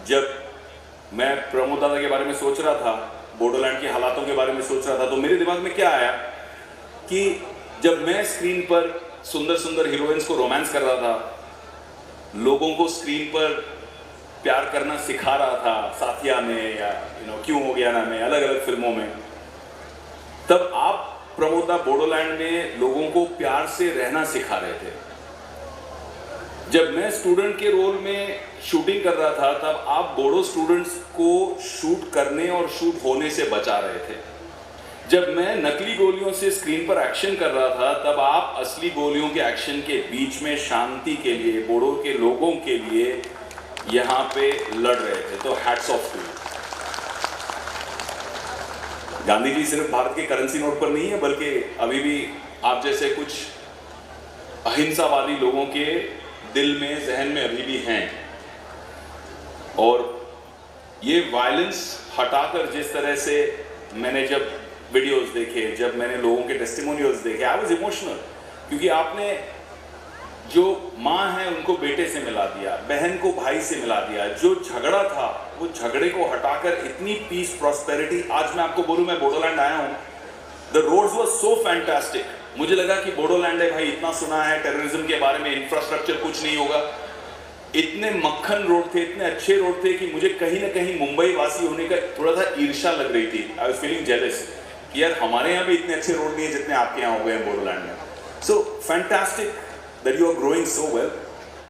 जब मैं प्रमोद दादा के बारे में सोच रहा था, बोडोलैंड के हालातों के बारे में सोच रहा था, तो मेरे दिमाग में क्या आया कि जब मैं स्क्रीन पर सुंदर सुंदर हीरोइंस को रोमांस कर रहा था, लोगों को स्क्रीन पर प्यार करना सिखा रहा था, साथिया में या क्यों हो गया ना में, अलग अलग फिल्मों में, तब आप प्रमोद दा बोडोलैंड में लोगों को प्यार से रहना सिखा रहे थे। जब मैं स्टूडेंट के रोल में शूटिंग कर रहा था, तब आप बोडो स्टूडेंट्स को शूट करने और शूट होने से बचा रहे थे। जब मैं नकली गोलियों से स्क्रीन पर एक्शन कर रहा था, तब आप असली गोलियों के एक्शन के बीच में शांति के लिए, बोडो के लोगों के लिए यहाँ पे लड़ रहे थे। तो hats off to. Gandhi ji सिर्फ भारत के करेंसी नोट पर नहीं है, बल्कि अभी भी आप जैसे कुछ अहिंसावादी लोगों के दिल में, जहन में अभी भी हैं। और ये वायलेंस हटाकर जिस तरह से मैंने जब वीडियोस देखे, जब मैंने लोगों के टेस्टिमोनियल्स देखे, आई वाज इमोशनल, क्योंकि आपने जो माँ है उनको बेटे से मिला दिया, बहन को भाई से मिला दिया, जो झगड़ा था वो झगड़े को हटाकर इतनी पीस, प्रॉस्पेरिटी। आज मैं आपको बोलूं, मैं बोडोलैंड आया हूं, the roads were so fantastic. मुझे लगा कि बोडोलैंड है भाई, इतना सुना है टेररिज्म के बारे में, इंफ्रास्ट्रक्चर कुछ नहीं होगा। इतने मक्खन रोड थे, इतने अच्छे रोड थे कि मुझे कहीं ना कहीं मुंबई वासी होने का थोड़ा सा ईर्ष्या लग रही थी। आई वाज फीलिंग जेलस कि यार हमारे यहाँ भी इतने अच्छे रोड नहीं है जितने आपके यहाँ हो गए हैं बोडोलैंड में। सो fantastic that you are growing so well.